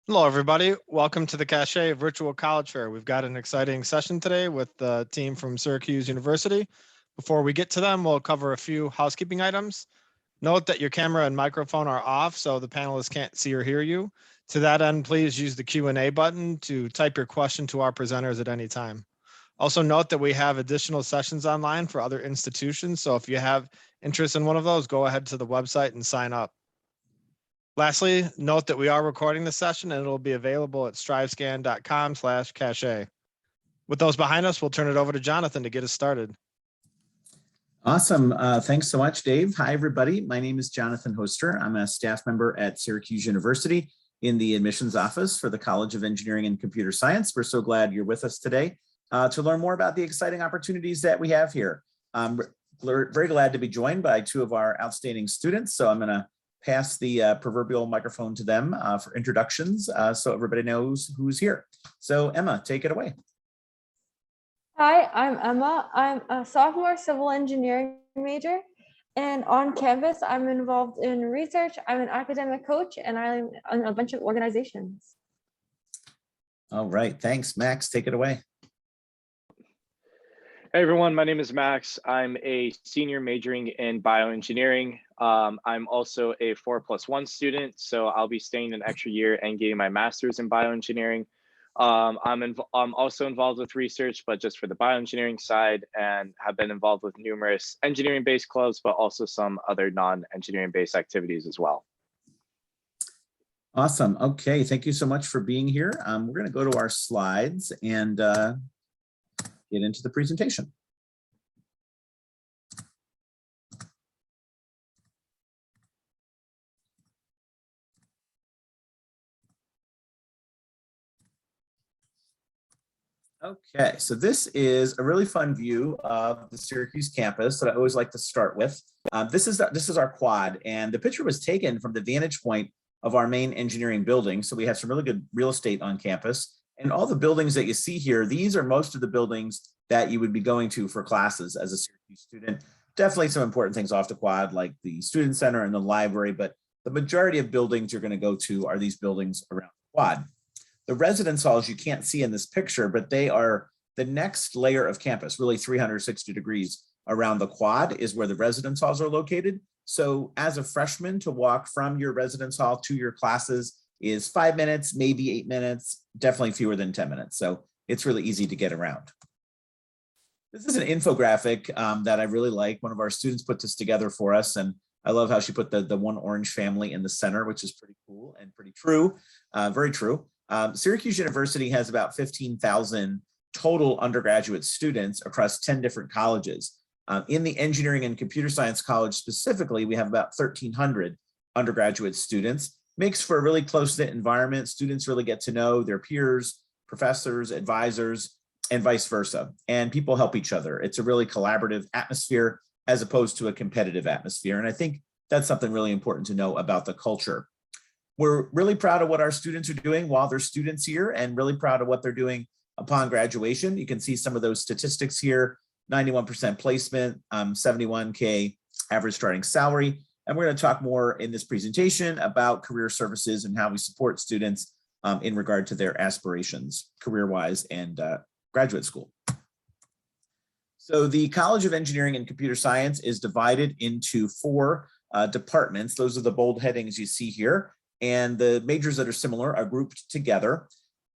Hello, everybody. Welcome to the CACHET Virtual College Fair. We've got an exciting session today with the team from Syracuse University. Before we get to them, we'll cover a few housekeeping items. Note that your camera and microphone are off, so the panelists can't see or hear you. To that end, please use the Q&A button to type your question to our presenters at any time. Also note that we have additional sessions online for other institutions, so if you have interest in one of those, go ahead to the website and sign up. Lastly, note that we are recording this session and it'll be available at strivescan.com/cache. With those behind us, we'll turn it over to Jonathan to get us started. Awesome. Thanks so much, Dave. Hi, everybody. My name is Jonathan Hoster. I'm a staff member at Syracuse University in the admissions office for the College of Engineering and Computer Science. We're so glad you're with us today to learn more about the exciting opportunities that we have here. I'm very glad to be joined by two of our outstanding students. So I'm going to pass the proverbial microphone to them for introductions so everybody knows who's here. So Emma, take it away. Hi, I'm Emma. I'm a sophomore civil engineering major, and on campus, I'm involved in research. I'm an academic coach, and I'm in a bunch of organizations. All right, thanks. Max, take it away. Hey everyone, my name is Max. I'm a senior majoring in bioengineering. I'm also a 4+1 student, so I'll be staying an extra year and getting my master's in bioengineering. I'm also involved with research, but just for the bioengineering side, and have been involved with numerous engineering-based clubs, but also some other non-engineering-based activities as well. Awesome. Okay, thank you so much for being here. We're going to go to our slides and get into the presentation. Okay, so this is a really fun view of the Syracuse campus that I always like to start with. This is our quad, and the picture was taken from the vantage point of our main engineering building. So we have some really good real estate on campus. And all the buildings that you see here, these are most of the buildings that you would be going to for classes as a Syracuse student. Definitely some important things off the quad, like the student center and the library, but the majority of buildings you're going to go to are these buildings around the quad. The residence halls you can't see in this picture, but they are the next layer of campus, really 360 degrees around the quad is where the residence halls are located. So as a freshman, to walk from your residence hall to your classes is 5 minutes, maybe 8 minutes, definitely fewer than 10 minutes. So it's really easy to get around. This is an infographic that I really like. One of our students put this together for us, and I love how she put the one orange family in the center, which is pretty cool and pretty true, very true. Syracuse University has about 15,000 total undergraduate students across 10 different colleges. In the Engineering and Computer Science College specifically, we have about 1,300 undergraduate students. Makes for a really close-knit environment. Students really get to know their peers, professors, advisors, and vice versa. And people help each other. It's a really collaborative atmosphere as opposed to a competitive atmosphere. And I think that's something really important to know about the culture. We're really proud of what our students are doing while they're students here, and really proud of what they're doing upon graduation. You can see some of those statistics here: 91% placement, 71K average starting salary. And we're going to talk more in this presentation about career services and how we support students in regard to their aspirations, career-wise and graduate school. So the College of Engineering and Computer Science is divided into 4 departments. Those are the bold headings you see here. And the majors that are similar are grouped together.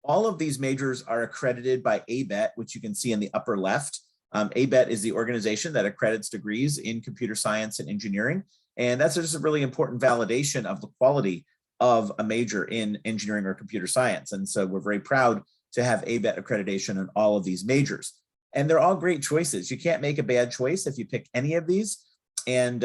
All of these majors are accredited by ABET, which you can see in the upper left. ABET is the organization that accredits degrees in computer science and engineering. And that's just a really important validation of the quality of a major in engineering or computer science. And so we're very proud to have ABET accreditation in all of these majors. And they're all great choices. You can't make a bad choice if you pick any of these. And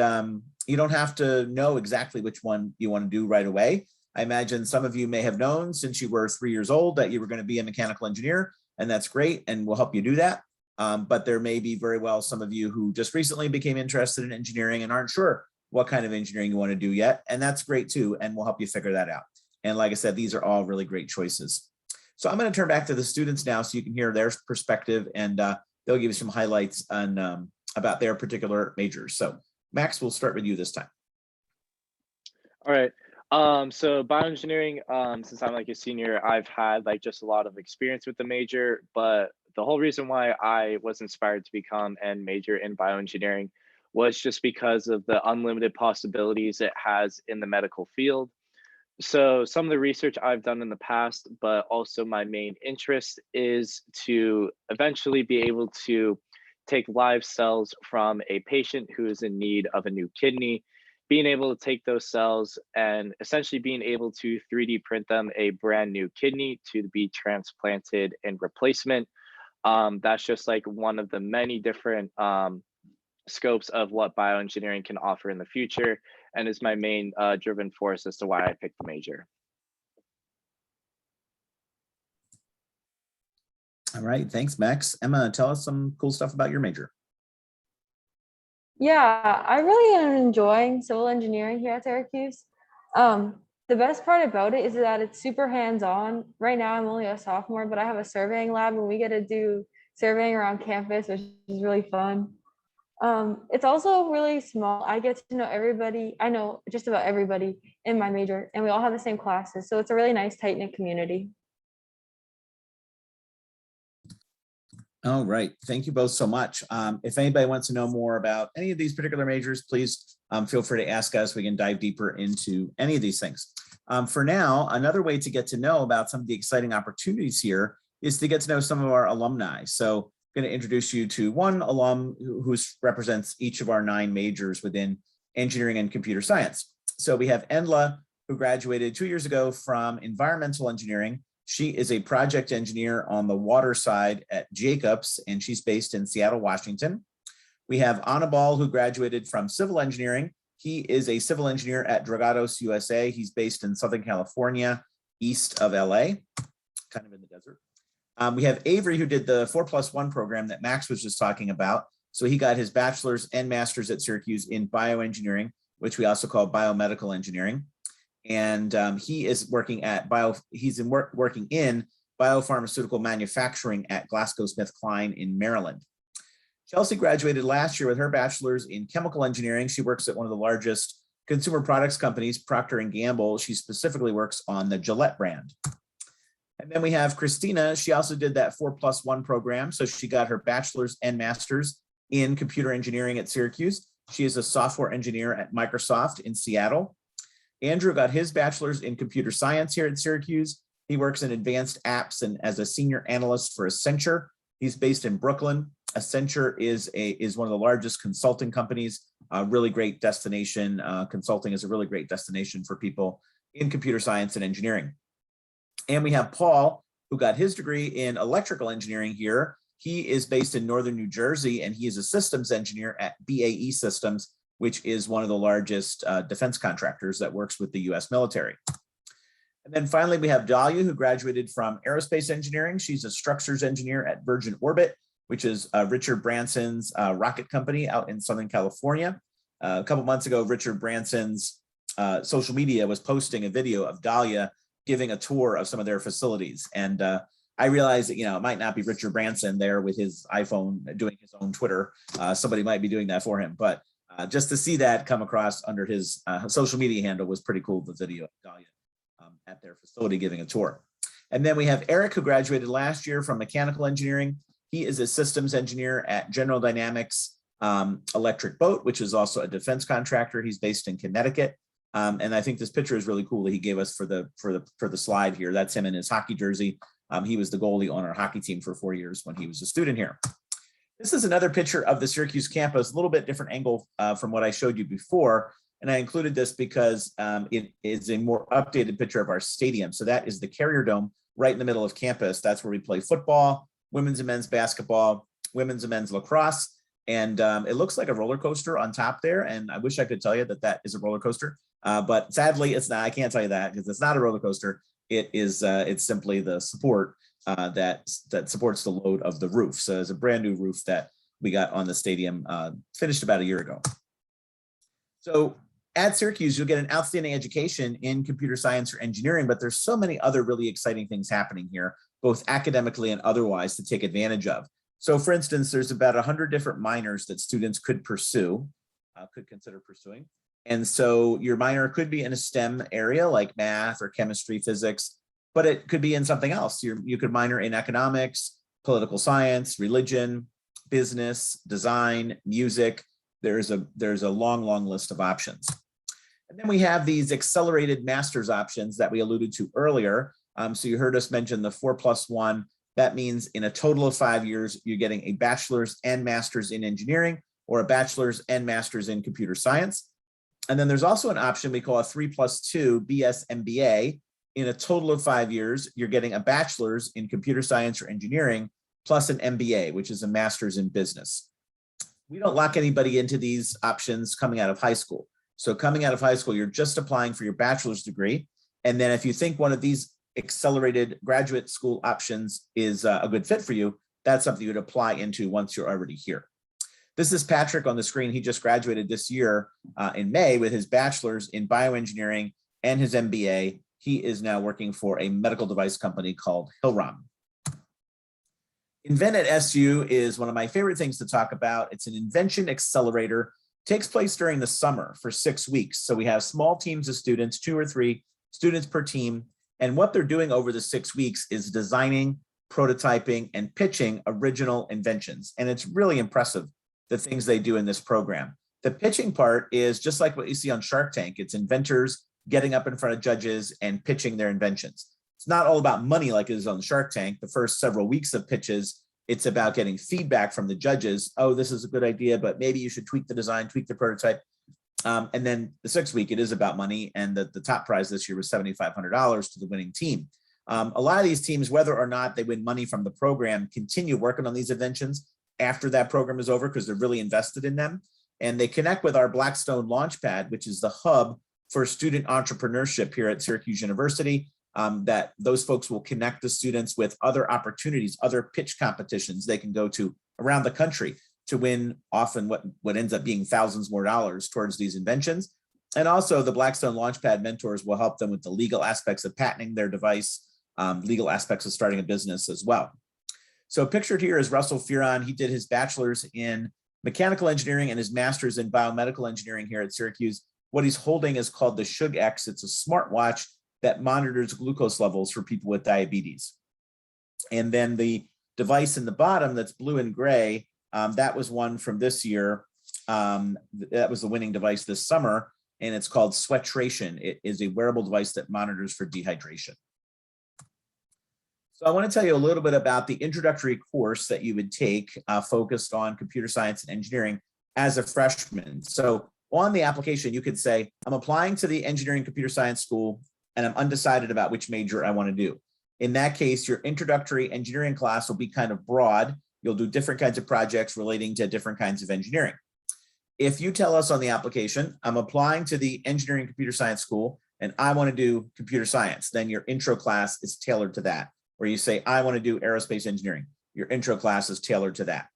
you don't have to know exactly which one you want to do right away. I imagine some of you may have known since you were 3 years old that you were going to be a mechanical engineer, and that's great, and we'll help you do that. But there may be very well some of you who just recently became interested in engineering and aren't sure what kind of engineering you want to do yet, and that's great too, and we'll help you figure that out. And like I said, these are all really great choices. So I'm going to turn back to the students now so you can hear their perspective, and they'll give you some highlights on about their particular majors. So Max, we'll start with you this time. All right. So bioengineering, since I'm like a senior, I've had like just a lot of experience with the major, but the whole reason why I was inspired to become and major in bioengineering was just because of the unlimited possibilities it has in the medical field. So some of the research I've done in the past, but also my main interest is to eventually be able to take live cells from a patient who is in need of a new kidney, being able to take those cells and essentially being able to 3D print them a brand new kidney to be transplanted in replacement. That's just like one of the many different scopes of what bioengineering can offer in the future, and is my main driven force as to why I picked the major. All right, thanks, Max. Emma, tell us some cool stuff about your major. Yeah, I really am enjoying civil engineering here at Syracuse. The best part about it is that it's super hands-on. Right now, I'm only a sophomore, but I have a surveying lab and we get to do surveying around campus, which is really fun. It's also really small. I get to know everybody. I know just about everybody in my major, and we all have the same classes. So it's a really nice, tight-knit community. All right, thank you both so much. If anybody wants to know more about any of these particular majors, please feel free to ask us. We can dive deeper into any of these things. For now, another way to get to know about some of the exciting opportunities here is to get to know some of our alumni. So I'm going to introduce you to one alum who represents each of our 9 majors within engineering and computer science. So we have Endla, who graduated 2 years ago from environmental engineering. She is a project engineer on the water side at Jacobs, and she's based in Seattle, Washington. We have Anibal, who graduated from civil engineering. He is a civil engineer at Dragados, USA. He's based in Southern California, east of LA, kind of in the desert. We have Avery, who did the 4+1 program that Max was just talking about. So he got his bachelor's and master's at Syracuse in bioengineering, which we also call biomedical engineering. And he is working at working in biopharmaceutical manufacturing at GlaxoSmithKline in Maryland. Chelsea graduated last year with her bachelor's in chemical engineering. She works at one of the largest consumer products companies, Procter & Gamble. She specifically works on the Gillette brand. And then we have Christina. She also did that 4+1 program. So she got her bachelor's and master's in computer engineering at Syracuse. She is a software engineer at Microsoft in Seattle. Andrew got his bachelor's in computer science here at Syracuse. He works in advanced apps and as a senior analyst for Accenture. He's based in Brooklyn. Accenture is one of the largest consulting companies, a really great destination. Consulting is a really great destination for people in computer science and engineering. And we have Paul, who got his degree in electrical engineering here. He is based in Northern New Jersey, and he is a systems engineer at BAE Systems, which is one of the largest defense contractors that works with the US military. And then finally, we have Dahlia, who graduated from aerospace engineering. She's a structures engineer at Virgin Orbit, which is Richard Branson's rocket company out in Southern California. A couple months ago, Richard Branson's social media was posting a video of Dahlia giving a tour of some of their facilities. And I realized that, it might not be Richard Branson there with his iPhone doing his own Twitter. Somebody might be doing that for him. But just to see that come across under his social media handle was pretty cool, the video of Dahlia at their facility giving a tour. And then we have Eric, who graduated last year from mechanical engineering. He is a systems engineer at General Dynamics Electric Boat, which is also a defense contractor. He's based in Connecticut. And I think this picture is really cool that he gave us for the slide here. That's him in his hockey jersey. He was the goalie on our hockey team for 4 years when he was a student here. This is another picture of the Syracuse campus, a little bit different angle from what I showed you before. And I included this because it is a more updated picture of our stadium. So that is the Carrier Dome right in the middle of campus. That's where we play football, women's and men's basketball, women's and men's lacrosse. And it looks like a roller coaster on top there. And I wish I could tell you that that is a roller coaster. But sadly, it's not. I can't tell you that because it's not a roller coaster. It is. It's simply the support that supports the load of the roof. So it's a brand new roof that we got on the stadium, finished about a year ago. So at Syracuse, you'll get an outstanding education in computer science or engineering, but there's so many other really exciting things happening here, both academically and otherwise, to take advantage of. So for instance, there's about 100 different minors that students could pursue, could consider pursuing. And so your minor could be in a STEM area like math or chemistry, physics, but it could be in something else. You could minor in economics, political science, religion, business, design, music. There's a long list of options. And then we have these accelerated master's options that we alluded to earlier. So you heard us mention the 4+1. That means in a total of 5 years, you're getting a bachelor's and master's in engineering or a bachelor's and master's in computer science. And then there's also an option we call a 3+2 BS MBA. In a total of 5 years, you're getting a bachelor's in computer science or engineering plus an MBA, which is a master's in business. We don't lock anybody into these options coming out of high school. So coming out of high school, you're just applying for your bachelor's degree. And then if you think one of these accelerated graduate school options is a good fit for you, that's something you would apply into once you're already here. This is Patrick on the screen. He just graduated this year in May with his bachelor's in bioengineering and his MBA. He is now working for a medical device company called Hillrom. Invent at SU is one of my favorite things to talk about. It's an invention accelerator. It takes place during the summer for 6 weeks. So we have small teams of students, 2 or 3 students per team. And what they're doing over the 6 weeks is designing, prototyping, and pitching original inventions. And it's really impressive, the things they do in this program. The pitching part is just like what you see on Shark Tank. It's inventors getting up in front of judges and pitching their inventions. It's not all about money like it is on Shark Tank. The first several weeks of pitches, it's about getting feedback from the judges. Oh, this is a good idea, but maybe you should tweak the design, tweak the prototype. And then the 6th week, it is about money. And the top prize this year was $7,500 to the winning team. A lot of these teams, whether or not they win money from the program, continue working on these inventions after that program is over because they're really invested in them. And they connect with our Blackstone Launchpad, which is the hub for student entrepreneurship here at Syracuse University. That those folks will connect the students with other opportunities, other pitch competitions they can go to around the country to win often what ends up being thousands more dollars towards these inventions. And also the Blackstone Launchpad mentors will help them with the legal aspects of patenting their device, legal aspects of starting a business as well. So pictured here is Russell Fearon. He did his bachelor's in mechanical engineering and his master's in biomedical engineering here at Syracuse. What he's holding is called the SugX. It's a smartwatch that monitors glucose levels for people with diabetes. And then the device in the bottom that's blue and gray, that was one from this year. That was the winning device this summer, and it's called Sweatration. It is a wearable device that monitors for dehydration. So I want to tell you a little bit about the introductory course that you would take focused on computer science and engineering as a freshman. So on the application, you could say, I'm applying to the engineering computer science school and I'm undecided about which major I want to do. In that case, your introductory engineering class will be kind of broad. You'll do different kinds of projects relating to different kinds of engineering. If you tell us on the application, I'm applying to the engineering computer science school and I want to do computer science, then your intro class is tailored to that. Or you say, I want to do aerospace engineering, your intro class is tailored to that.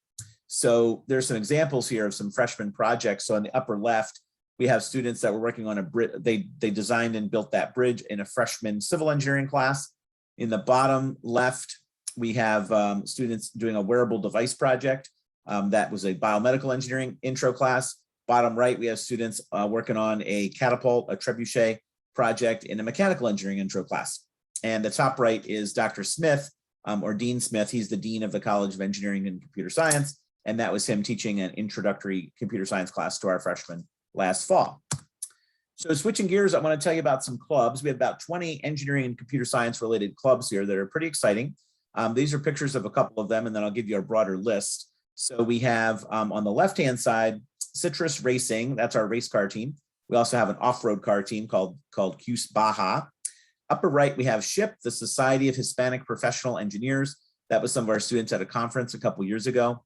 So there's some examples here of some freshman projects. So on the upper left, we have students that were working on a bridge. They designed and built that bridge in a freshman civil engineering class. In the bottom left, we have students doing a wearable device project. That was a biomedical engineering intro class. Bottom right, we have students working on a catapult, a trebuchet project in a mechanical engineering intro class. And the top right is Dr. Smith, or Dean Smith. He's the Dean of the College of Engineering and Computer Science. And that was him teaching an introductory computer science class to our freshmen last fall. So switching gears, I want to tell you about some clubs. We have about 20 engineering and computer science related clubs here that are pretty exciting. These are pictures of a couple of them, and then I'll give you a broader list. So we have on the left-hand side, Citrus Racing. That's our race car team. We also have an off-road car team called Cuse Baja. Upper right, we have SHIP, the Society of Hispanic Professional Engineers. That was some of our students at a conference a couple years ago.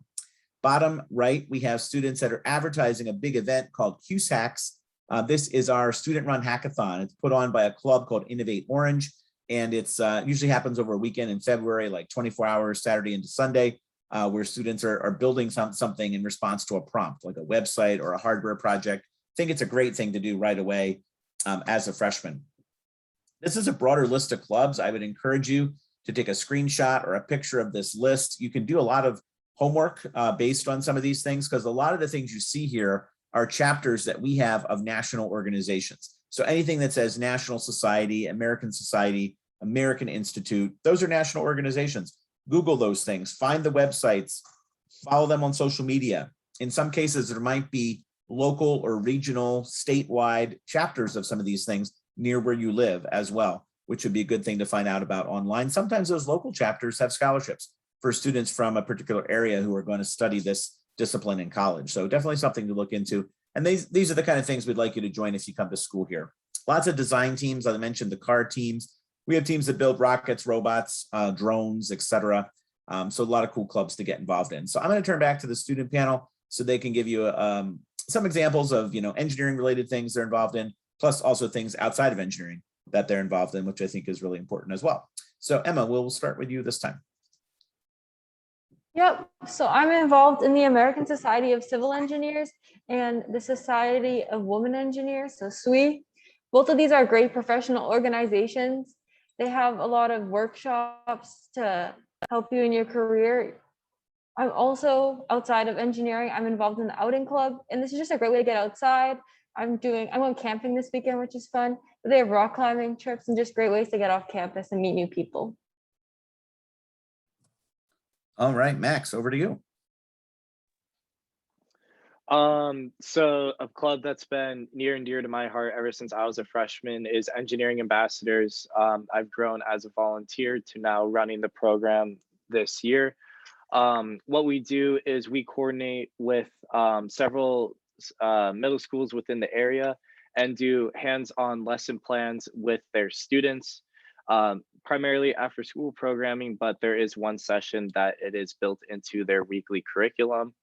Bottom right, we have students that are advertising a big event called Cuse Hacks. This is our student-run hackathon. It's put on by a club called Innovate Orange, and it's usually happens over a weekend in February, like 24 hours, Saturday into Sunday, where students are building something in response to a prompt, like a website or a hardware project. I think it's a great thing to do right away as a freshman. This is a broader list of clubs. I would encourage you to take a screenshot or a picture of this list. You can do a lot of homework based on some of these things, because a lot of the things you see here are chapters that we have of national organizations. So anything that says National Society, American Society, American Institute, those are national organizations. Google those things, find the websites, follow them on social media. In some cases, there might be local or regional, statewide chapters of some of these things near where you live as well, which would be a good thing to find out about online. Sometimes those local chapters have scholarships for students from a particular area who are going to study this discipline in college. So definitely something to look into. And these are the kind of things we'd like you to join if you come to school here. Lots of design teams. I mentioned the car teams. We have teams that build rockets, robots, drones, etc. So a lot of cool clubs to get involved in. So I'm going to turn back to the student panel so they can give you some examples of engineering related things they're involved in, plus also things outside of engineering that they're involved in, which I think is really important as well. So Emma, we'll start with you this time. Yep. So I'm involved in the American Society of Civil Engineers and the Society of Women Engineers, so SWE. Both of these are great professional organizations. They have a lot of workshops to help you in your career. I'm also, outside of engineering, I'm involved in the outing club, and this is just a great way to get outside. I'm going camping this weekend, which is fun. But they have rock climbing trips and just great ways to get off campus and meet new people. All right, Max, over to you. So a club that's been near and dear to my heart ever since I was a freshman is Engineering Ambassadors. I've grown as a volunteer to now running the program this year. What we do is we coordinate with several middle schools within the area and do hands-on lesson plans with their students, primarily after school programming, but there is one session that it is built into their weekly curriculum.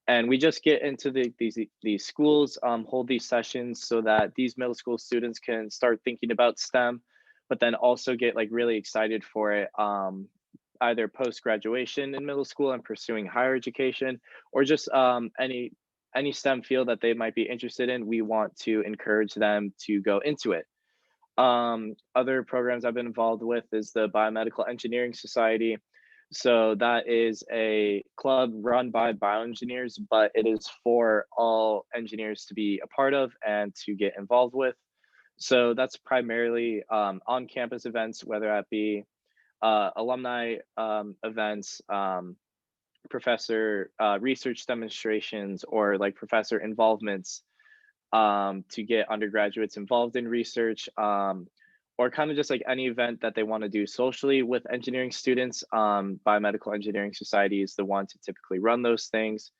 And we just get into these schools, hold these sessions so that these middle school students can start thinking about STEM, but then also get really excited for it, either post-graduation in middle school and pursuing higher education, or just any STEM field that they might be interested in. We want to encourage them to go into it. Other programs I've been involved with is the Biomedical Engineering Society. So that is a club run by bioengineers, but it is for all engineers to be a part of and to get involved with. So that's primarily on-campus events, whether that be alumni events, professor research demonstrations, or professor involvements to get undergraduates involved in research, or kind of just any event that they want to do socially with engineering students. Biomedical Engineering Society is the one to typically run those things.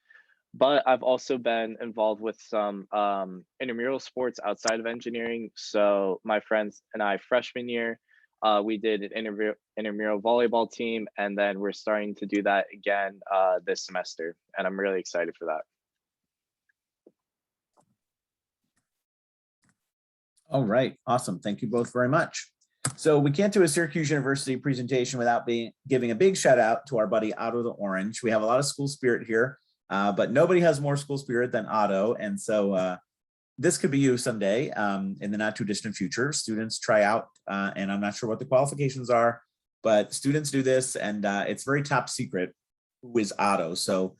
But I've also been involved with some intramural sports outside of engineering. So my friends and I, freshman year, we did an intramural volleyball team, and then we're starting to do that again this semester, and I'm really excited for that. All right, awesome. Thank you both very much. So we can't do a Syracuse University presentation without giving a big shout out to our buddy Otto the Orange. We have a lot of school spirit here, but nobody has more school spirit than Otto. And so this could be you someday in the not too distant future. Students try out, and I'm not sure what the qualifications are, but students do this, and it's very top secret who is Otto. So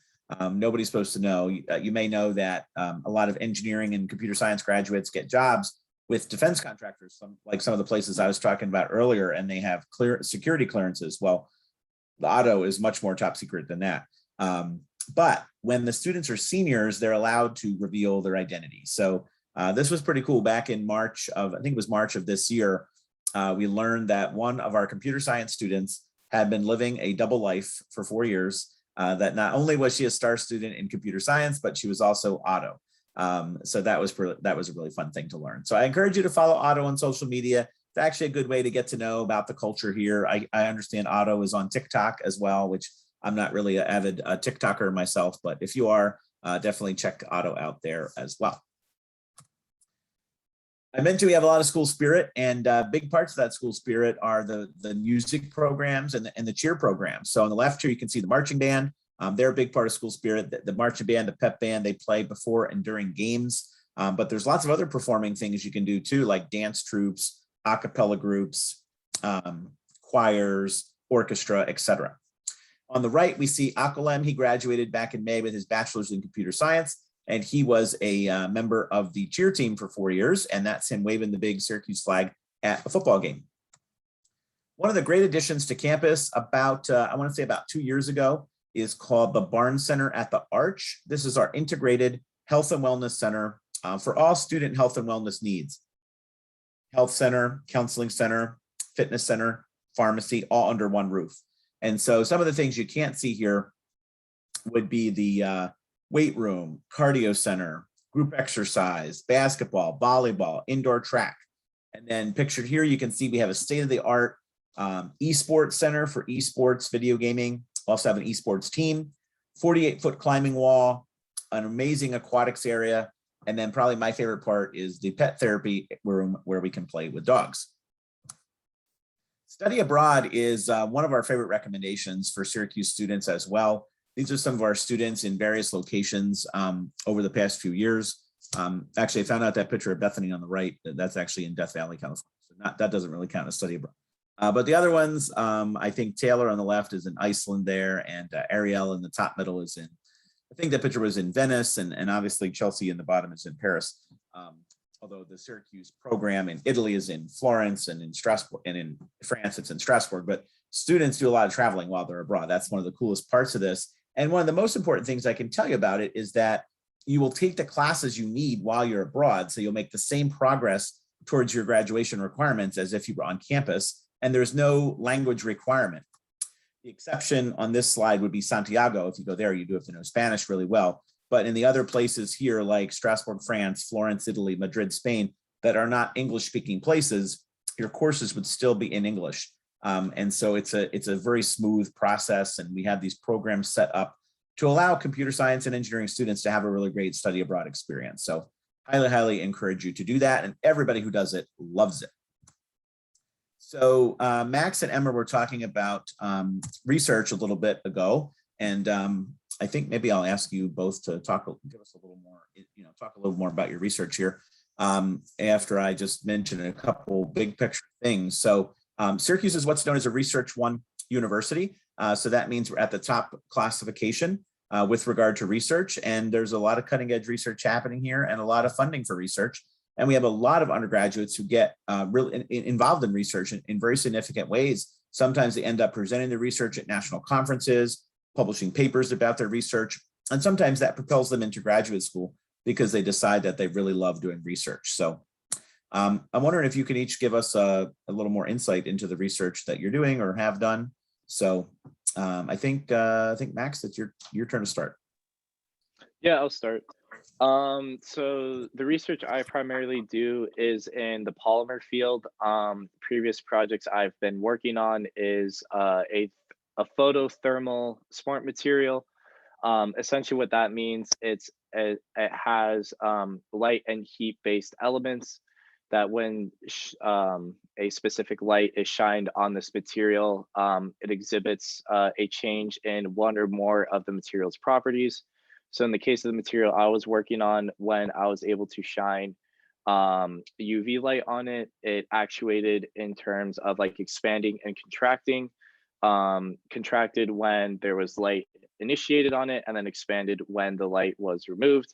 nobody's supposed to know. You may know that a lot of engineering and computer science graduates get jobs with defense contractors, like some of the places I was talking about earlier, and they have clear security clearances. Well, the Otto is much more top secret than that. But when the students are seniors, they're allowed to reveal their identity. So this was pretty cool. Back in March of, I think it was March of this year, we learned that one of our computer science students had been living a double life for 4 years, that not only was she a star student in computer science, but she was also Otto. So that was a really fun thing to learn. So I encourage you to follow Otto on social media. It's actually a good way to get to know about the culture here. I understand Otto is on TikTok as well, which I'm not really an avid TikToker myself, but if you are, definitely check Otto out there as well. I mentioned we have a lot of school spirit, and big parts of that school spirit are the music programs and the cheer programs. So on the left here, you can see the marching band. They're a big part of school spirit. The marching band, the pep band, they play before and during games. But there's lots of other performing things you can do too, like dance troops, a cappella groups, choirs, orchestra, etc. On the right, we see Akolem. He graduated back in May with his bachelor's in computer science, And he was a member of the cheer team for 4 years, and that's him waving the big Syracuse flag at a football game. One of the great additions to campus about, I want to say about 2 years ago, is called the Barn Center at the Arch. This is our integrated health and wellness center for all student health and wellness needs. Health center, counseling center, fitness center, pharmacy, all under one roof. And so some of the things you can't see here would be the weight room, cardio center, group exercise, basketball, volleyball, indoor track. And then pictured here, you can see we have a state-of-the-art esports center for esports, video gaming. Also have an esports team, 48-foot climbing wall, an amazing aquatics area. And then probably my favorite part is the pet therapy room where we can play with dogs. Study abroad is one of our favorite recommendations for Syracuse students as well. These are some of our students in various locations over the past few years. Actually, I found out that picture of Bethany on the right, that's actually in Death Valley, California. So that doesn't really count as study abroad. But the other ones, I think Taylor on the left is in Iceland there, and Ariel in the top middle is in, I think that picture was in Venice, and obviously Chelsea in the bottom is in Paris. Although the Syracuse program in Italy is in Florence, and in Strasbourg, and in France it's in Strasbourg. But students do a lot of traveling while they're abroad. That's one of the coolest parts of this. And one of the most important things I can tell you about it is that you will take the classes you need while you're abroad. So you'll make the same progress towards your graduation requirements as if you were on campus, and there's no language requirement. The exception on this slide would be Santiago. If you go there, you do have to know Spanish really well. But in the other places here, like Strasbourg, France, Florence, Italy, Madrid, Spain, that are not English-speaking places, your courses would still be in English. And so it's a very smooth process, and we have these programs set up to allow computer science and engineering students to have a really great study abroad experience. So highly, highly encourage you to do that, and everybody who does it loves it. So Max and Emma were talking about research a little bit ago, and I think maybe I'll ask you both to give us a little more, talk a little more about your research here after I just mentioned a couple big picture things. So Syracuse is what's known as a Research 1 university. So that means we're at the top classification with regard to research, and there's a lot of cutting edge research happening here and a lot of funding for research. And we have a lot of undergraduates who get really involved in research in very significant ways. Sometimes they end up presenting their research at national conferences, publishing papers about their research, and sometimes that propels them into graduate school because they decide that they really love doing research. So I'm wondering if you can each give us a little more insight into the research that you're doing or have done. So I think Max, it's your turn to start. Yeah, I'll start. So the research I primarily do is in the polymer field. Previous projects I've been working on is a photothermal smart material. Essentially what that means, it has light and heat based elements that when a specific light is shined on this material, it exhibits a change in one or more of the material's properties. So in the case of the material I was working on, when I was able to shine UV light on it, it actuated in terms of like expanding and contracting. Contracted when there was light initiated on it, and then expanded when the light was removed.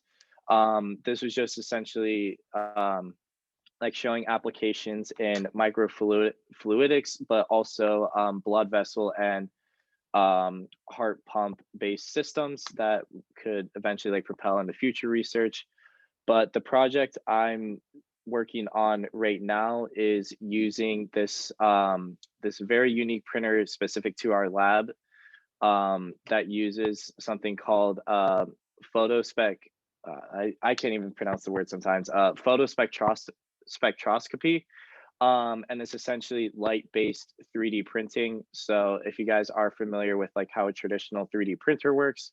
This was just essentially like showing applications in microfluidics, but also blood vessel and heart pump based systems that could eventually like propel into future research. But the project I'm working on right now is using this this very unique printer specific to our lab that uses something called photospec. I can't even pronounce the word sometimes. Spectroscopy. And it's essentially light-based 3D printing. So if you guys are familiar with like how a traditional 3D printer works,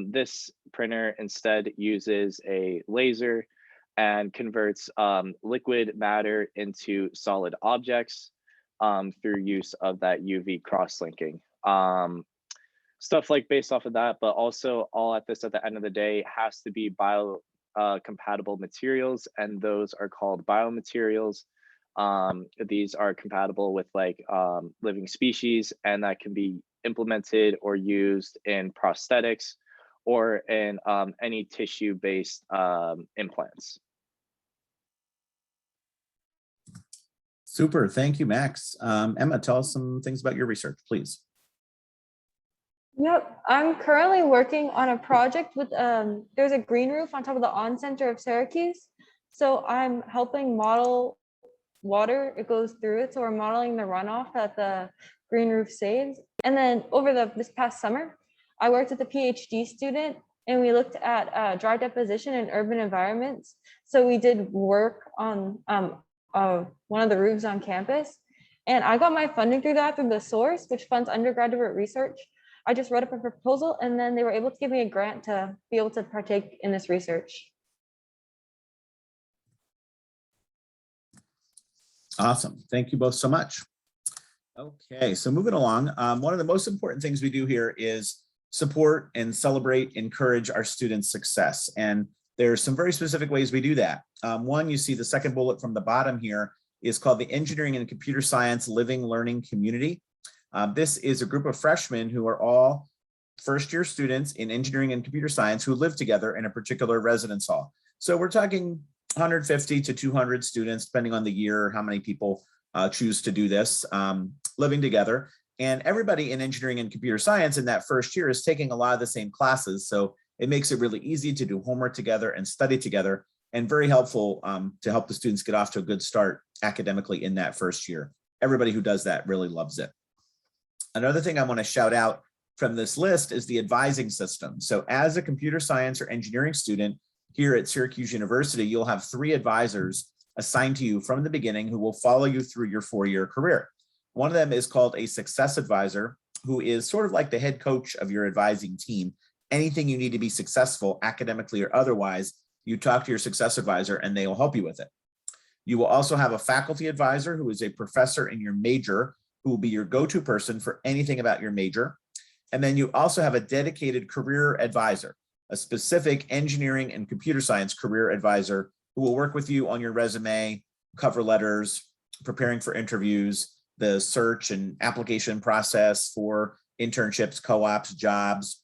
this printer instead uses a laser and converts liquid matter into solid objects through use of that UV cross-linking. Stuff like based off of that, but also all at the end of the day has to be compatible materials, and those are called biomaterials. These are compatible with like living species, and that can be implemented or used in prosthetics or in any tissue-based implants. Super, thank you, Max. Emma, tell us some things about your research, please. Yep, I'm currently working on a project with, there's a green roof on top of the On Center of Syracuse. So I'm helping model water, it goes through it. So we're modeling the runoff that the green roof saves. And then over this past summer, I worked with a PhD student and we looked at dry deposition in urban environments. So we did work on one of the roofs on campus. And I got my funding through that through the source, which funds undergraduate research. I just wrote up a proposal and then they were able to give me a grant to be able to partake in this research. Awesome. Thank you both so much. Okay, so moving along, one of the most important things we do here is support and celebrate, encourage our students' success. And there's some very specific ways we do that. One, you see the second bullet from the bottom here is called the Engineering and Computer Science Living Learning Community. This is a group of freshmen who are all first-year students in engineering and computer science who live together in a particular residence hall. So we're talking 150 to 200 students, depending on the year, how many people choose to do this, living together. And everybody in engineering and computer science in that first year is taking a lot of the same classes. So it makes it really easy to do homework together and study together, and very helpful to help the students get off to a good start academically in that first year. Everybody who does that really loves it. Another thing I want to shout out from this list is the advising system. So as a computer science or engineering student here at Syracuse University, you'll have 3 advisors assigned to you from the beginning who will follow you through your 4-year career. One of them is called a success advisor, who is sort of like the head coach of your advising team. Anything you need to be successful academically or otherwise, you talk to your success advisor and they will help you with it. You will also have a faculty advisor who is a professor in your major, who will be your go-to person for anything about your major. And then you also have a dedicated career advisor, a specific engineering and computer science career advisor who will work with you on your resume, cover letters, preparing for interviews, the search and application process for internships, co-ops, jobs,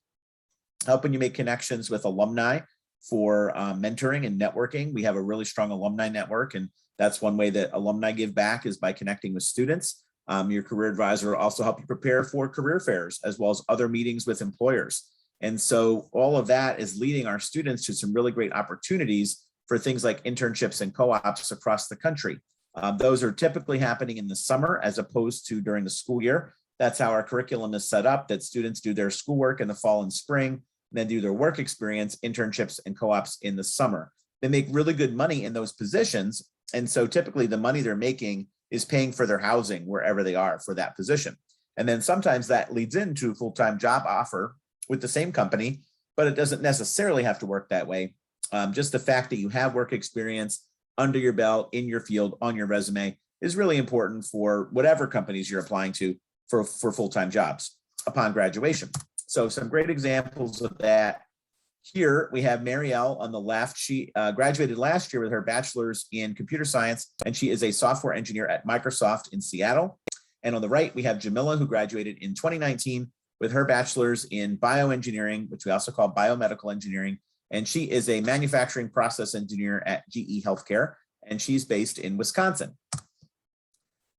helping you make connections with alumni for mentoring and networking. We have a really strong alumni network, and that's one way that alumni give back is by connecting with students. Your career advisor will also help you prepare for career fairs as well as other meetings with employers. And so all of that is leading our students to some really great opportunities for things like internships and co-ops across the country. Those are typically happening in the summer as opposed to during the school year. That's how our curriculum is set up, that students do their schoolwork in the fall and spring, and then do their work experience, internships and co-ops in the summer. They make really good money in those positions. And so typically the money they're making is paying for their housing wherever they are for that position. And then sometimes that leads into a full-time job offer with the same company, but it doesn't necessarily have to work that way. Just the fact that you have work experience under your belt, in your field, on your resume is really important for whatever companies you're applying to for full-time jobs upon graduation. So some great examples of that. Here we have Marielle on the left. She graduated last year with her bachelor's in computer science, and she is a software engineer at Microsoft in Seattle. And on the right, we have Jamila, who graduated in 2019 with her bachelor's in bioengineering, which we also call biomedical engineering. And she is a manufacturing process engineer at GE Healthcare, and she's based in Wisconsin.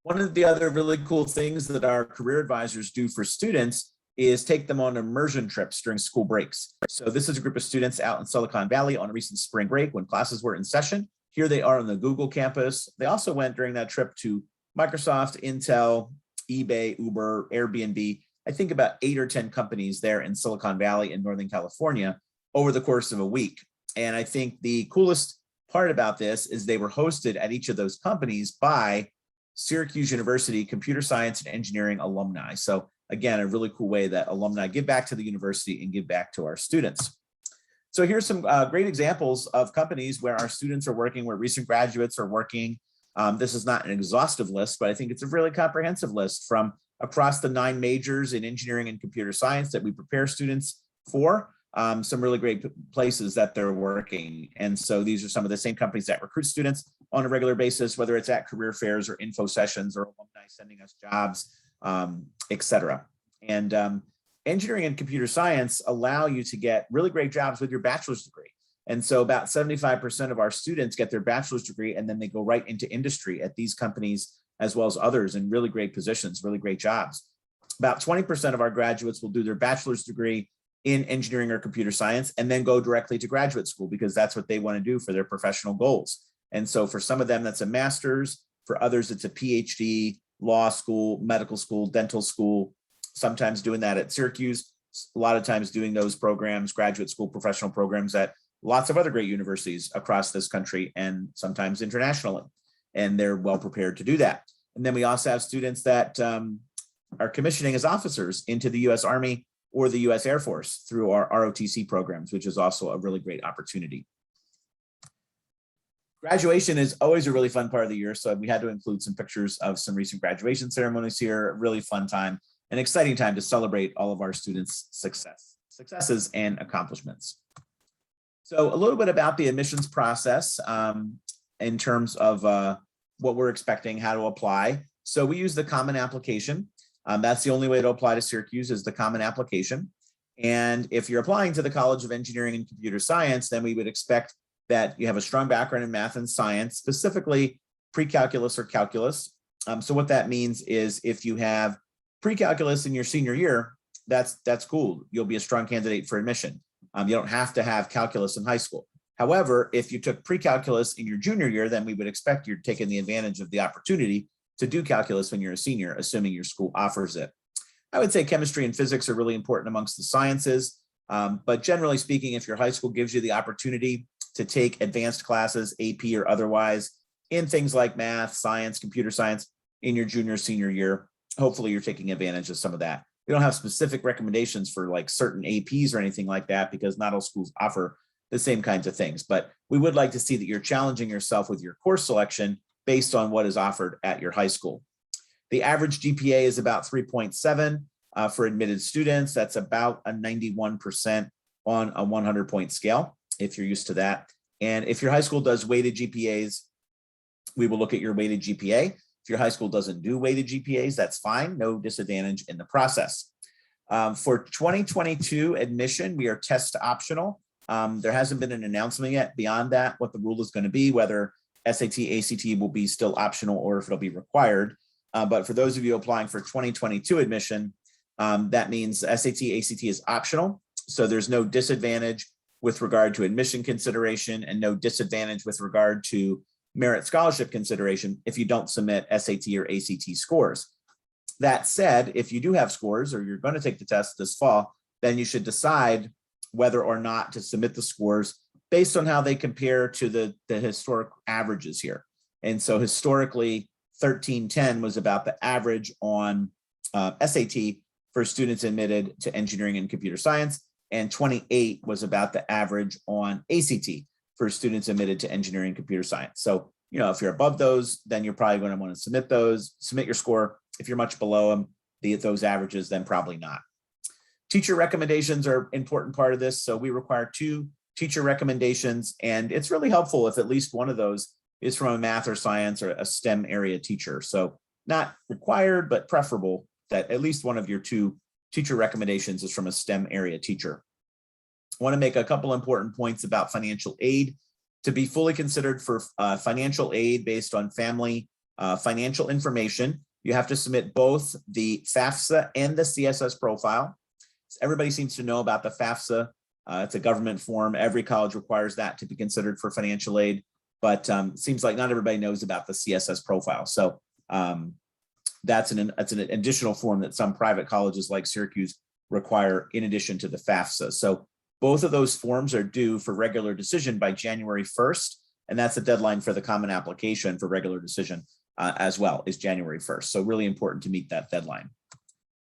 One of the other really cool things that our career advisors do for students is take them on immersion trips during school breaks. So this is a group of students out in Silicon Valley on a recent spring break when classes were in session. Here they are on the Google campus. They also went during that trip to Microsoft, Intel, eBay, Uber, Airbnb. I think about 8 or 10 companies there in Silicon Valley in Northern California over the course of a week. And I think the coolest part about this is they were hosted at each of those companies by Syracuse University computer science and engineering alumni. So again, a really cool way that alumni give back to the university and give back to our students. So here's some great examples of companies where our students are working, where recent graduates are working. This is not an exhaustive list, but I think it's a really comprehensive list from across the 9 majors in engineering and computer science that we prepare students for. Some really great places that they're working. And so these are some of the same companies that recruit students on a regular basis, whether it's at career fairs or info sessions or alumni sending us jobs, et cetera. And engineering and computer science allow you to get really great jobs with your bachelor's degree. And so about 75% of our students get their bachelor's degree and then they go right into industry at these companies as well as others in really great positions, really great jobs. About 20% of our graduates will do their bachelor's degree in engineering or computer science and then go directly to graduate school because that's what they want to do for their professional goals. And so for some of them, that's a master's. For others, it's a PhD, law school, medical school, dental school, sometimes doing that at Syracuse, a lot of times doing those programs, graduate school professional programs at lots of other great universities across this country and sometimes internationally. And they're well prepared to do that. And then we also have students that are commissioning as officers into the US Army or the US Air Force through our ROTC programs, which is also a really great opportunity. Graduation is always a really fun part of the year. So we had to include some pictures of some recent graduation ceremonies here. A really fun time, an exciting time to celebrate all of our students' successes and accomplishments. So a little bit about the admissions process in terms of what we're expecting, how to apply. So we use the common application. That's the only way to apply to Syracuse is the common application. And if you're applying to the College of Engineering and Computer Science, then we would expect that you have a strong background in math and science, specifically pre-calculus or calculus. So what that means is if you have pre-calculus in your senior year, that's cool. You'll be a strong candidate for admission. You don't have to have calculus in high school. However, if you took pre-calculus in your junior year, then we would expect you're taking the advantage of the opportunity to do calculus when you're a senior, assuming your school offers it. I would say chemistry and physics are really important amongst the sciences, but generally speaking, if your high school gives you the opportunity to take advanced classes, AP or otherwise, in things like math, science, computer science in your junior, senior year, hopefully you're taking advantage of some of that. We don't have specific recommendations for like certain APs or anything like that because not all schools offer the same kinds of things, but we would like to see that you're challenging yourself with your course selection based on what is offered at your high school. The average GPA is about 3.7 for admitted students. That's about a 91% on a 100-point scale, if you're used to that. And if your high school does weighted GPAs, we will look at your weighted GPA. If your high school doesn't do weighted GPAs, that's fine, no disadvantage in the process. For 2022 admission, we are test optional. There hasn't been an announcement yet beyond that, what the rule is going to be, whether SAT, ACT will be still optional or if it'll be required. But for those of you applying for 2022 admission, that means SAT, ACT is optional. So there's no disadvantage with regard to admission consideration and no disadvantage with regard to merit scholarship consideration if you don't submit SAT or ACT scores. That said, if you do have scores or you're going to take the test this fall, then you should decide whether or not to submit the scores based on how they compare to the historic averages here. And so historically, 1310 was about the average on SAT for students admitted to engineering and computer science, and 28 was about the average on ACT for students admitted to engineering and computer science. So, you know, if you're above those, then you're probably going to want to submit your score. If you're much below them, those averages, then probably not. Teacher recommendations are an important part of this. So we require 2 teacher recommendations, and it's really helpful if at least one of those is from a math or science or a STEM area teacher. So not required, but preferable that at least one of your 2 teacher recommendations is from a STEM area teacher. I want to make a couple important points about financial aid. To be fully considered for financial aid based on family financial information, you have to submit both the FAFSA and the CSS profile. Everybody seems to know about the FAFSA. It's a government form. Every college requires that to be considered for financial aid, but it seems like not everybody knows about the CSS profile. So that's an additional form that some private colleges like Syracuse require in addition to the FAFSA. So both of those forms are due for regular decision by January 1st, and that's the deadline for the common application for regular decision as well, is January 1st. So really important to meet that deadline.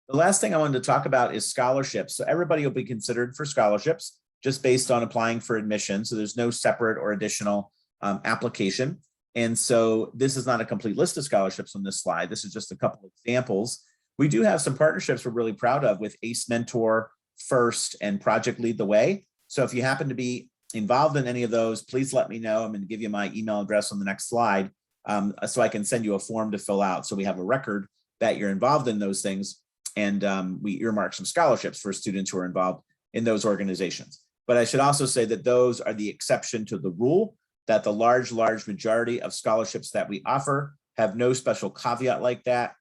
The last thing I wanted to talk about is scholarships. So everybody will be considered for scholarships just based on applying for admission. So there's no separate or additional application. And so this is not a complete list of scholarships on this slide. This is just a couple of examples. We do have some partnerships we're really proud of with ACE Mentor, First, and Project Lead the Way. So if you happen to be involved in any of those, please let me know. I'm going to give you my email address on the next slide so I can send you a form to fill out. So we have a record that you're involved in those things. we earmark some scholarships for students who are involved in those organizations. But I should also say that those are the exception to the rule, that the large majority of scholarships that we offer have no special caveat like that.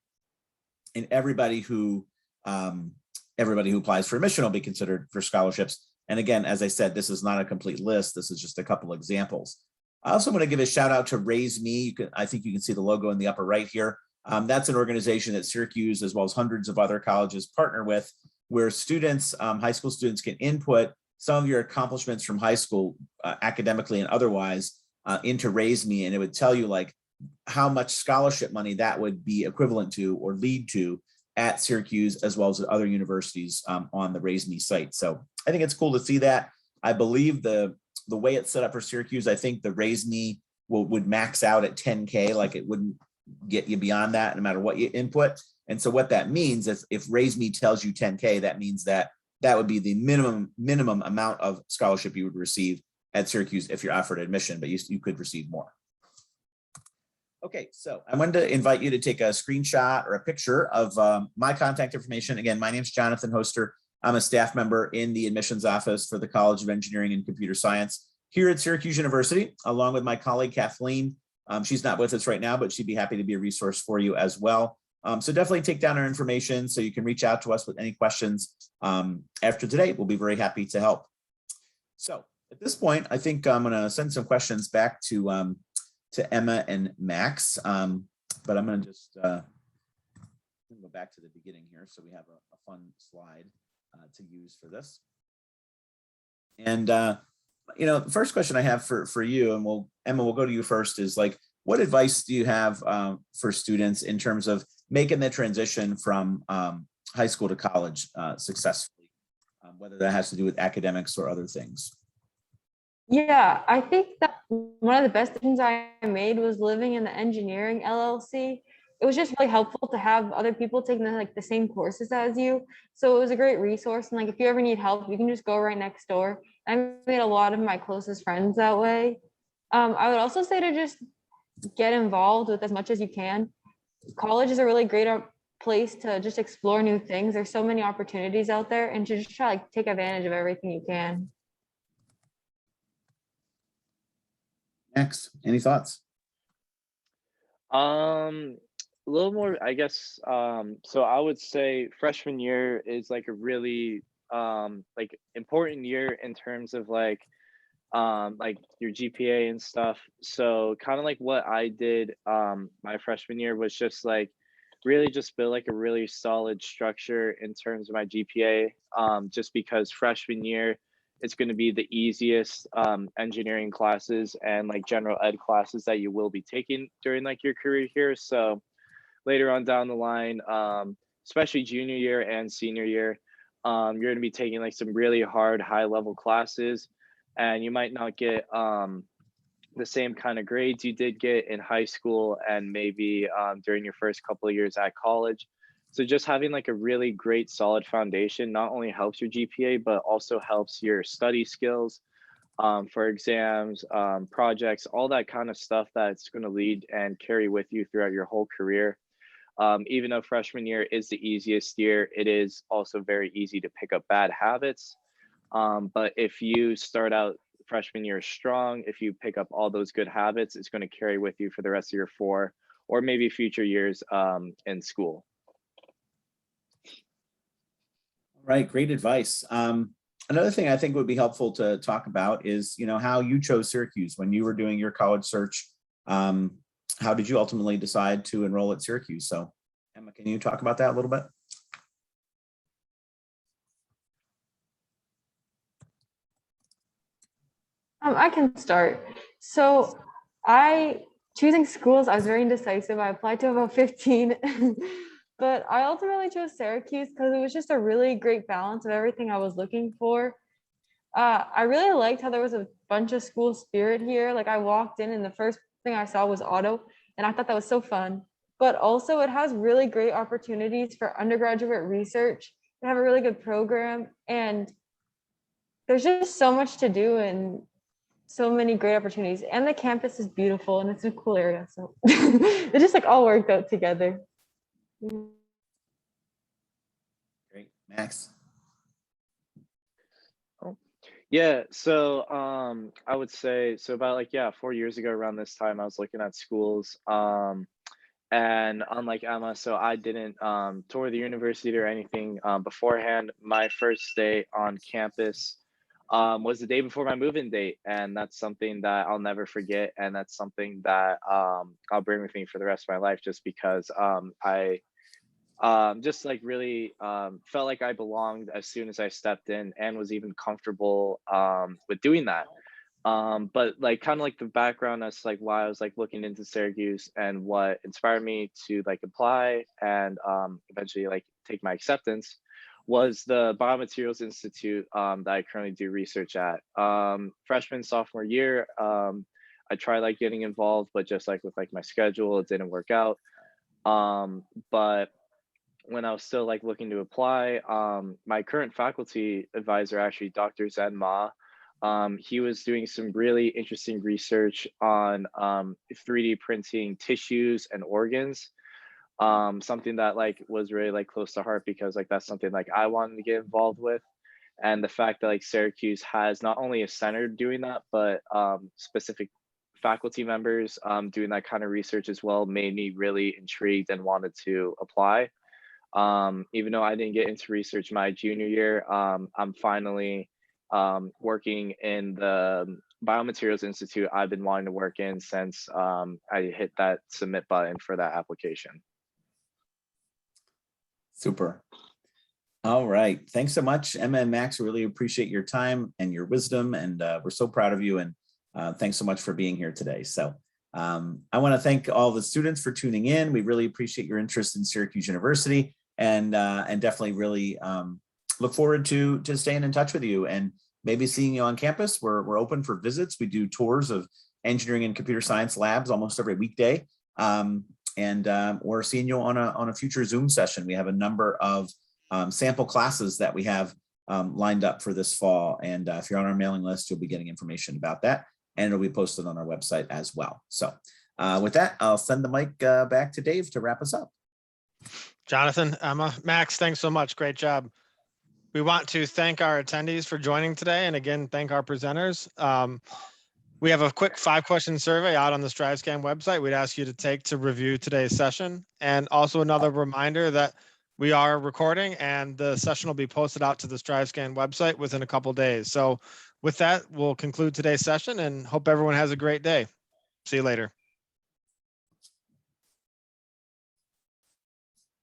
And everybody who applies for admission will be considered for scholarships. And again, as I said, this is not a complete list. This is just a couple examples. I also want to give a shout out to Raise Me. I think you can see the logo in the upper right here. That's an organization that Syracuse, as well as hundreds of other colleges, partner with, where students, high school students, can input some of your accomplishments from high school, academically and otherwise, into Raise Me, and it would tell you like how much scholarship money that would be equivalent to or lead to at Syracuse, as well as at other universities on the Raise Me site. So I think it's cool to see that. I believe the way it's set up for Syracuse, I think the Raise Me would max out at 10K, like it wouldn't get you beyond that no matter what you input. And so what that means is if Raise Me tells you 10K, that means that would be the minimum amount of scholarship you would receive at Syracuse if you're offered admission, but you could receive more. Okay, so I wanted to invite you to take a screenshot or a picture of my contact information. Again, my name's Jonathan Hoster. I'm a staff member in the admissions office for the College of Engineering and Computer Science here at Syracuse University, along with my colleague Kathleen. She's not with us right now, but she'd be happy to be a resource for you as well. So definitely take down our information so you can reach out to us with any questions after today. We'll be very happy to help. So at this point, I think I'm going to send some questions back to Emma and Max, but I'm going to just go back to the beginning here so we have a fun slide to use for this. And the first question I have for you, and Emma, we'll go to you first, is like, what advice do you have for students in terms of making the transition from high school to college successfully, whether that has to do with academics or other things? Yeah, I think that one of the best decisions I made was living in the engineering LLC. It was just really helpful to have other people taking the same courses as you. So it was a great resource. And like, if you ever need help, you can just go right next door. I made a lot of my closest friends that way. I would also say to just get involved with as much as you can. College is a really great place to just explore new things. There's so many opportunities out there, and to just try to take advantage of everything you can. Next, any thoughts? A little more, I guess. So I would say freshman year is like a really important year in terms of like your GPA and stuff. So kind of like what I did my freshman year was just like really just build like a really solid structure in terms of my GPA, just because freshman year it's going to be the easiest engineering classes and like general ed classes that you will be taking during like your career here. So later on down the line, especially junior year and senior year, you're going to be taking like some really hard high level classes, and you might not get the same kind of grades you did get in high school and maybe during your first couple of years at college. So just having like a really great solid foundation not only helps your GPA, but also helps your study skills for exams, projects, all that kind of stuff that's going to lead and carry with you throughout your whole career. Even though freshman year is the easiest year, it is also very easy to pick up bad habits. But if you start out freshman year strong, if you pick up all those good habits, it's going to carry with you for the rest of your 4 or maybe future years in school. Right, great advice. Another thing I think would be helpful to talk about is, how you chose Syracuse when you were doing your college search. How did you ultimately decide to enroll at Syracuse? So, Emma, can you talk about that a little bit? I can start. So choosing schools, I was very indecisive. I applied to about 15, but I ultimately chose Syracuse because it was just a really great balance of everything I was looking for. I really liked how there was a bunch of school spirit here. Like, I walked in and the first thing I saw was Otto, and I thought that was so fun. But also it has really great opportunities for undergraduate research. They have a really good program, and there's just so much to do and so many great opportunities. And the campus is beautiful and it's a cool area. So it just like all worked out together. Max. Yeah, so I would say so about like 4 years ago around this time I was looking at schools and unlike Emma, so I didn't tour the university or anything beforehand. My first day on campus was the day before my move-in date, and that's something that I'll never forget, and that's something that I'll bring with me for the rest of my life, just because I just like really felt like I belonged as soon as I stepped in and was even comfortable with doing that. But like kind of like the background as like why I was like looking into Syracuse and what inspired me to like apply and eventually like take my acceptance was the Biomaterials Institute that I currently do research at. Freshman, sophomore year, I tried like getting involved, but just like with like my schedule, it didn't work out. But when I was still like looking to apply, my current faculty advisor, actually Dr. Zen Ma, he was doing some really interesting research on 3D printing tissues and organs. Something that like was really like close to heart because like that's something like I wanted to get involved with. And the fact that like Syracuse has not only a center doing that, but specific faculty members doing that kind of research as well made me really intrigued and wanted to apply. Even though I didn't get into research my junior year, I'm finally working in the Biomaterials Institute I've been wanting to work in since I hit that submit button for that application. Super. All right. Thanks so much, Emma and Max. Really appreciate your time and your wisdom, and we're so proud of you. And thanks so much for being here today. So I want to thank all the students for tuning in. We really appreciate your interest in Syracuse University, and definitely really look forward to staying in touch with you and maybe seeing you on campus. We're open for visits. We do tours of engineering and computer science labs almost every weekday. And we're seeing you on a future Zoom session. We have a number of sample classes that we have lined up for this fall. And if you're on our mailing list, you'll be getting information about that, and it'll be posted on our website as well. So with that, I'll send the mic back to Dave to wrap us up. Jonathan, Emma, Max, thanks so much. Great job. We want to thank our attendees for joining today, and again, thank our presenters. We have a quick 5-question survey out on the StriveScan website we'd ask you to take to review today's session. And also another reminder that we are recording and the session will be posted out to the StriveScan website within a couple days. So with that, we'll conclude today's session and hope everyone has a great day. See you later.